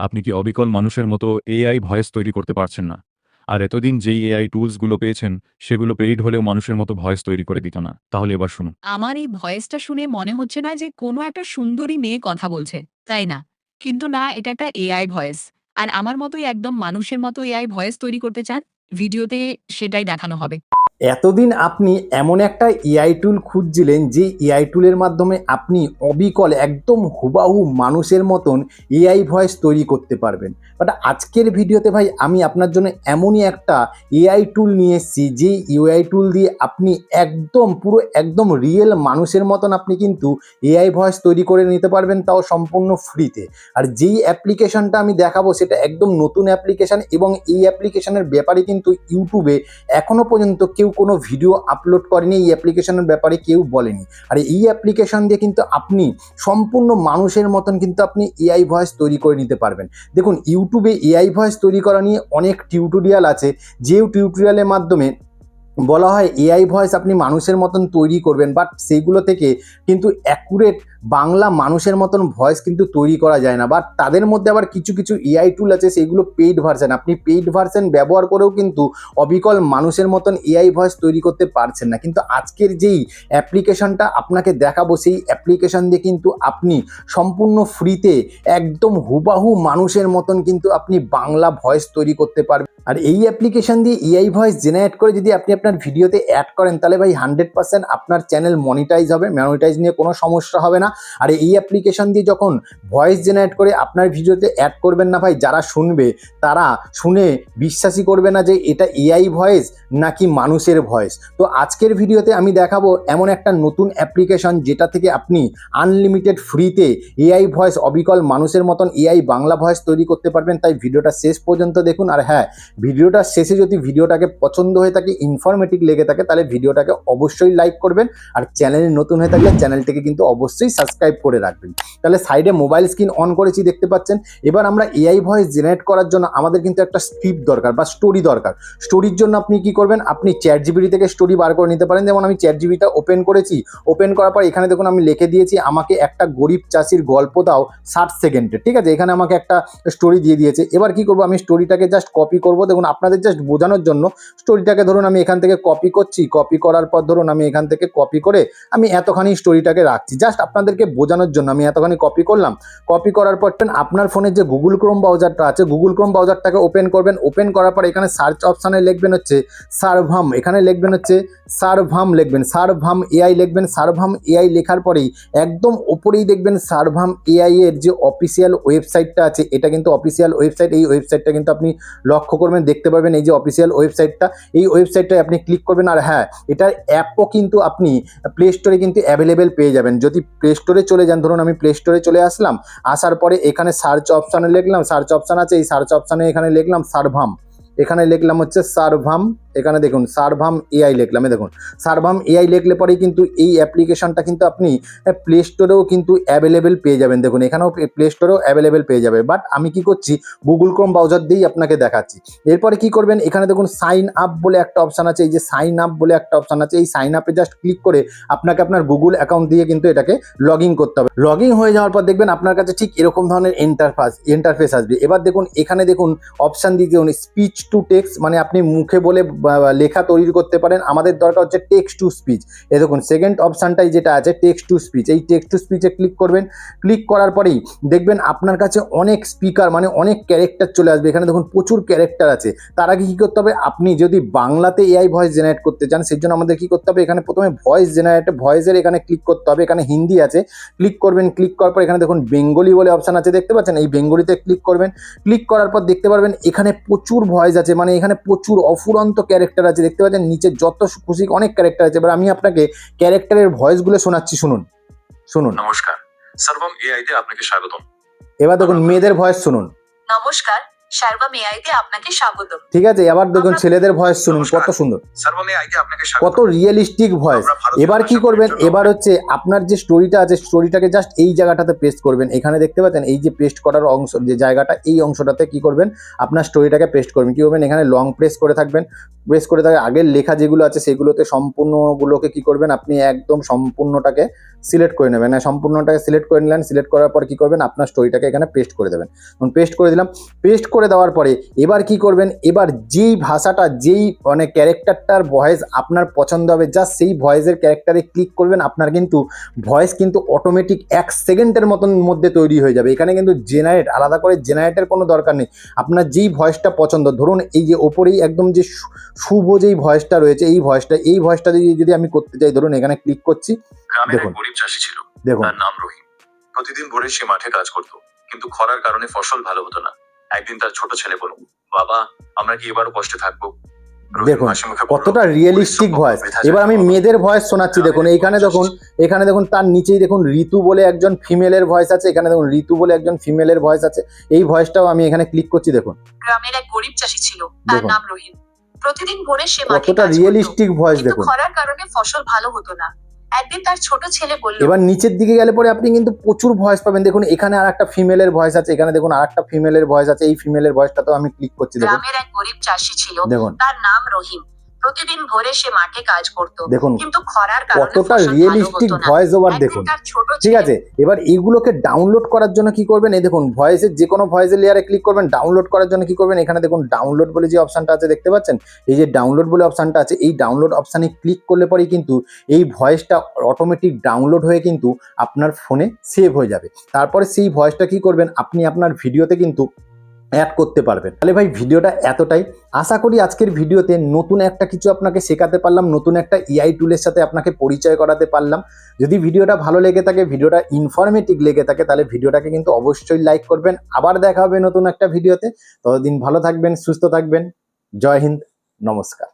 আপনি কি অবিকল মানুষের মতো এআই ভয়েস তৈরি করতে পারছেন না? আর এতদিন যেই এআই টুলসগুলো পেয়েছেন, সেগুলো পেইড হলেও মানুষের মতো ভয়েস তৈরি করে দিত না। তাহলে এবার শুনুন। আমার এই ভয়েসটা শুনে মনে হচ্ছে না যে কোনো একটা সুন্দরী মেয়ে কথা বলছে, তাই না? কিন্তু না, এটা একটা এআই ভয়েস। আর আমার মতোই একদম মানুষের মতো এআই ভয়েস তৈরি করতে চান? ভিডিওতে সেটাই দেখানো হবে। এতদিন আপনি এমন একটা এআই টুল খুঁজছিলেন যে এআই টুলের মাধ্যমে আপনি অবিকল একদম হুবাহু মানুষের মতন এআই ভয়েস তৈরি করতে পারবেন। বাট আজকের ভিডিওতে ভাই আমি আপনার জন্য এমনই একটা এআই টুল নিয়ে এসেছি যে এআই টুল দিয়ে আপনি একদম পুরো একদম রিয়েল মানুষের মতন আপনি কিন্তু এআই ভয়েস তৈরি করে নিতে পারবেন, তাও সম্পূর্ণ ফ্রিতে। আর যেই অ্যাপ্লিকেশনটা আমি দেখাবো সেটা একদম নতুন অ্যাপ্লিকেশন, এবং এই অ্যাপ্লিকেশনের ব্যাপারে কিন্তু ইউটিউবে এখনো পর্যন্ত কেউ কোনো ভিডিও আপলোড করেনি, এই অ্যাপ্লিকেশনের ব্যাপারে কেউ বলেনি। আর এই অ্যাপ্লিকেশন দিয়ে কিন্তু আপনি সম্পূর্ণ মানুষের মতন কিন্তু আপনি এআই ভয়েস তৈরি করে নিতে পারবেন। দেখুন, ইউটিউবে এআই ভয়েস তৈরি করা নিয়ে অনেক টিউটোরিয়াল আছে, যে টিউটোরিয়ালের মাধ্যমে বলা হয় এআই ভয়েস আপনি মানুষের মতন তৈরি করবেন, বাট সেইগুলো থেকে কিন্তু অ্যাকুরেট বাংলা মানুষের মতন ভয়েস কিন্তু তৈরি করা যায় না। বাট তাদের মধ্যে আবার কিছু কিছু এআই টুল আছে, সেইগুলো পেইড ভার্সন, আপনি পেইড ভার্সন ব্যবহার করেও কিন্তু অবিকল মানুষের মতন এআই ভয়েস তৈরি করতে পারছেন না। কিন্তু আজকের যেই অ্যাপ্লিকেশনটা আপনাকে দেখাবো, সেই অ্যাপ্লিকেশন দিয়ে কিন্তু আপনি সম্পূর্ণ ফ্রিতে একদম হুবাহু মানুষের মতন কিন্তু আপনি বাংলা ভয়েস তৈরি করতে পারবেন। আর এই অ্যাপ্লিকেশন দিয়ে এআই ভয়েস জেনারেট করে যদি আপনি আপনার ভিডিওতে অ্যাড করেন, তাহলে ভাই 100% আপনার চ্যানেল মনিটাইজ হবে, মনিটাইজ নিয়ে কোনো সমস্যা হবে না। আর এই অ্যাপ্লিকেশন দিয়ে যখন ভয়েস জেনারেট করে আপনার ভিডিওতে অ্যাড করবেন না ভাই, যারা শুনবে তারা শুনে বিশ্বাসই করবে না যে এটা এআই ভয়েস নাকি মানুষের ভয়েস। তো আজকের ভিডিওতে আমি দেখাবো এমন একটা নতুন অ্যাপ্লিকেশন যেটা থেকে আপনি আনলিমিটেড ফ্রিতে এআই ভয়েস অবিকল মানুষের মতন এআই বাংলা ভয়েস তৈরি করতে পারবেন। তাই ভিডিওটা শেষ পর্যন্ত দেখুন। আর হ্যাঁ, ভিডিওটার শেষে যদি ভিডিওটাকে পছন্দ হয়ে থাকে, ইনফরমেটিভ লেগে থাকে, তাহলে ভিডিওটাকে অবশ্যই লাইক করবেন। আর চ্যানেলে নতুন হয়ে থাকলে চ্যানেলটিকে কিন্তু অবশ্যই সাবস্ক্রাইব করে রাখবেন। তাহলে সাইডে মোবাইল স্ক্রিন অন করেছি, দেখতে পাচ্ছেন। এবার আমরা এআই ভয়েস জেনারেট করার জন্য আমাদের কিন্তু একটা স্ক্রিপ্ট দরকার বা স্টোরি দরকার। স্টোরির জন্য আপনি কি করবেন, আপনি চ্যাট জিপিটি থেকে স্টোরি বার করে নিতে পারেন। যেমন আমি চ্যাট জিপিটা ওপেন করেছি, ওপেন করার পর এখানে দেখুন আমি লিখে দিয়েছি আমাকে একটা গরিব চাষির গল্প দাও 60 সেকেন্ডে। ঠিক আছে, এখানে আমাকে একটা স্টোরি দিয়ে দিয়েছে। এবার কি করবো, আমি স্টোরিটাকে জাস্ট কপি করবো। দেখুন, আপনাদের জাস্ট বোঝানোর জন্য স্টোরিটাকে ধরুন আমি এখান থেকে কপি করছি, কপি করার পর ধরুন আমি এখান থেকে কপি করে আমি এতখানি স্টোরিটাকে রাখছি, জাস্ট আপনাদেরকে বোঝানোর জন্য আমি এতখানি কপি করলাম। কপি করার পর আপনার ফোনের যে গুগল ক্রোম ব্রাউজারটা আছে, গুগল ক্রোম ব্রাউজারটাকে ওপেন করবেন। ওপেন করার পর এখানে সার্চ অপশানে লিখবেন হচ্ছে সার্ভাম, এখানে লিখবেন হচ্ছে সার্ভাম, লিখবেন সার্ভাম এআই, লিখবেন সার্ভাম এআই। লেখার পরেই একদম ওপরেই দেখবেন সার্ভাম এআই এর যে অফিসিয়াল ওয়েবসাইটটা আছে, এটা কিন্তু অফিসিয়াল ওয়েবসাইট। এই ওয়েবসাইটটা কিন্তু আপনি লক্ষ্য করবেন, দেখতে পারবেন এই যে অফিসিয়াল ওয়েবসাইটটা, এই ওয়েবসাইটটায় আপনি ক্লিক করবেন। আর হ্যাঁ, এটার অ্যাপও কিন্তু আপনি প্লে স্টোরে কিন্তু অ্যাভেলেবেল পেয়ে যাবেন। যদি প্লে স্টোরে চলে যান, ধরুন আমি প্লে স্টোরে চলে আসলাম, আসার পরে এখানে সার্চ অপশানে লিখলাম, সার্চ অপশান আছে, এই সার্চ অপশানে এখানে লিখলাম সার্ভাম, এখানে লিখলাম হচ্ছে সার্ভাম, এখানে দেখুন সার্ভাম এআই লিখলাম। দেখুন সার্ভাম এআই লিখলে পরেই কিন্তু এই অ্যাপ্লিকেশনটা কিন্তু আপনি প্লে স্টোরেও কিন্তু অ্যাভেলেবেল পেয়ে যাবেন। দেখুন এখানেও প্লে স্টোরেও অ্যাভেলেবেল পেয়ে যাবে। বাট আমি কি করছি, গুগল ক্রোম ব্রাউজার দিয়েই আপনাকে দেখাচ্ছি। এরপরে কি করবেন, এখানে দেখুন সাইন আপ বলে একটা অপশান আছে, এই যে সাইন আপ বলে একটা অপশান আছে, এই সাইন আপে জাস্ট ক্লিক করে আপনাকে আপনার গুগল অ্যাকাউন্ট দিয়ে কিন্তু এটাকে লগ ইন করতে হবে। লগ ইন হয়ে যাওয়ার পর দেখবেন আপনার কাছে ঠিক এরকম ধরনের ইন্টারফেস আসবে। এবার দেখুন এখানে দেখুন অপশান দিয়ে দেখুন স্পিচ টু টেক্সট, মানে আপনি মুখে বলে লেখা তৈরি করতে পারেন। আমাদের দরকার হচ্ছে টেক্সট টু স্পিচ। এই দেখুন সেকেন্ড অপশানটাই যেটা আছে টেক্সট টু স্পিচ, এই টেক্সট টু স্পিচে ক্লিক করবেন। ক্লিক করার পরেই দেখবেন আপনার কাছে অনেক স্পিকার মানে অনেক ক্যারেক্টার চলে আসবে। এখানে দেখুন প্রচুর ক্যারেক্টার আছে। তার আগে কী করতে হবে, আপনি যদি বাংলাতে এআই ভয়েস জেনারেট করতে চান, সেই জন্য আমাদের কী করতে হবে, এখানে প্রথমে ভয়েস জেনারেট, ভয়েসের এখানে ক্লিক করতে হবে। এখানে হিন্দি আছে, ক্লিক করবেন। ক্লিক করার পর এখানে দেখুন বেঙ্গলি বলে অপশান আছে, দেখতে পাচ্ছেন, এই বেঙ্গলিতে ক্লিক করবেন। ক্লিক করার পর দেখতে পারবেন এখানে প্রচুর ভয়েস আছে, মানে এখানে প্রচুর অফুরন্ত ক্যারেক্টার আছে, দেখতে পাচ্ছেন নিচে যত খুশি অনেক ক্যারেক্টার আছে। এবার আমি আপনাকে ক্যারেক্টারের ভয়েসগুলো শোনাচ্ছি, শুনুন শুনুন। নমস্কার, সার্ভাম এআই তে আপনাকে স্বাগতম। এবার দেখুন মেয়েদের ভয়েস শুনুন। নমস্কার, সার্বম এআইতে আপনাকে স্বাগত। ঠিক আছে, এবার দেখুন ছেলেদের ভয়েস শুনুন কত সুন্দর, সার্বমে আইতে আপনাকে কত রিয়েলিস্টিক ভয়েস। আমরা ভারতীয় এবার কি ভাষা করবেন, প্রয়োগ এবার হচ্ছে আপনার যে স্টোরিটা আছে স্টোরিটাকে জাস্ট এই জায়গাটাতে পেস্ট করবেন। এখানে দেখতে পাচ্ছেন এই যে পেস্ট করার অংশ, যে জায়গাটা, এই অংশটাতে কি করবেন, আপনার স্টোরিটাকে পেস্ট করবেন। কি করবেন, এখানে লং প্রেস করে থাকবেন, প্রেস করে থাকে আগের লেখা যেগুলো আছে সেগুলোতে সম্পূর্ণগুলোকে কি করবেন, আপনি একদম সম্পূর্ণটাকে সিলেক্ট করে নেবেন। সম্পূর্ণটাকে সিলেক্ট করে নিলেন, সিলেক্ট করার পর কি করবেন, আপনার স্টোরিটাকে এখানে পেস্ট করে দেবেন। পেস্ট করে দিলাম, পেস্ট করে দেওয়ার পরে এবার কি করবেন, এবার যেই ভাষাটা, যেই মানে ক্যারেক্টারটার ভয়েস আপনার পছন্দ হবে, জাস্ট সেই ভয়েসের ক্যারেক্টারে ক্লিক করবেন। আপনার কিন্তু ভয়েস কিন্তু অটোমেটিক 1 সেকেন্ডের মতন মধ্যে তৈরি হয়ে যাবে। এখানে কিন্তু জেনারেট, আলাদা করে জেনারেটের কোনো দরকার নেই। আপনার যেই ভয়েসটা পছন্দ, ধরুন এই যে ওপরেই একদম যে শুভ যেই ভয়েসটা রয়েছে, এই ভয়েসটা যদি আমি করতে চাই, ধরুন এখানে ক্লিক করছি, গ্রামের এক দেখুন। গরিব চাষি ছিল, দেখুন তার নাম রহিম। প্রতিদিন ভোরে সে মাঠে কাজ করত, কিন্তু খরার কারণে ফসল ভালো হতো না। একদিন তার ছোট ছেলে বলল, বাবা আমরা কি এবারও কষ্টে থাকবো? রহিম দেখুন হাসি মুখে বলল, কতটা রিয়েলিস্টিক পরিশ্রম ভয়েস। বৃথা এবার যায় আমি না। মেয়েদের ভয়েস শোনাচ্ছি, দেখুন এইখানে দেখুন, এখানে দেখুন তার নিচেই দেখুন ঋতু বলে একজন ফিমেলের ভয়েস আছে। এখানে দেখুন ঋতু বলে একজন ফিমেলের ভয়েস আছে। এই ভয়েসটাও আমি এখানে ক্লিক করছি, দেখুন গ্রামের এক গরিব চাষি ছিল, তার দেখুন। নাম রহিম। প্রতিদিন ভোরে সে মাঠে কতটা কাজ করত, রিয়েলিস্টিক ভয়েস কিন্তু দেখুন। খরার কারণে ফসল ভালো হতো না। একদিন তার ছোট ছেলে বলল, এবার নিচের দিকে গেলে পরে আপনি কিন্তু প্রচুর ভয়েস পাবেন। দেখুন এখানে আর একটা ফিমেলের ভয়েস আছে, এখানে দেখুন আর একটা ফিমেলের ভয়েস আছে। এই ফিমেলের ভয়েসটাতেও আমি ক্লিক করছি, দেখুন গ্রামের এক গরিব চাষি ছিল, দেখুন তার নাম রহিম। প্রতিদিন ভোরে সে মাঠে কাজ করত, দেখুন কিন্তু খরার কারণে কতটা ফসল ভালো রিয়েলিস্টিক হতো না। ভয়েস ওভার একদিন দেখুন। তার ছোট ঠিক ছেলে আছে, এবার এইগুলোকে ডাউনলোড করার জন্য কি করবেন, এই দেখুন ভয়েসের যে কোনো ভয়েসের লেয়ারে ক্লিক করবেন। ডাউনলোড করার জন্য কি করবেন, এখানে দেখুন ডাউনলোড বলে যে অপশনটা আছে দেখতে পাচ্ছেন, এই যে ডাউনলোড বলে অপশনটা আছে, এই ডাউনলোড অপশানে ক্লিক করলে পরেই কিন্তু এই ভয়েসটা অটোমেটিক ডাউনলোড হয়ে কিন্তু আপনার ফোনে সেভ হয়ে যাবে। তারপরে সেই ভয়েসটা কি করবেন, আপনি আপনার ভিডিওতে কিন্তু অ্যাড করতে পারবেন। তাহলে ভাই ভিডিওটা এতটাই। আশা করি আজকের ভিডিওতে নতুন একটা কিছু আপনাকে শেখাতে পারলাম, নতুন একটা এআই টুলের সাথে আপনাকে পরিচয় করাতে পারলাম। যদি ভিডিওটা ভালো লেগে থাকে, ভিডিওটা ইনফরমেটিভ লেগে থাকে, তাহলে ভিডিওটাকে কিন্তু অবশ্যই লাইক করবেন। আবার দেখা হবে নতুন একটা ভিডিওতে। ততদিন ভালো থাকবেন, সুস্থ থাকবেন। জয় হিন্দ, নমস্কার।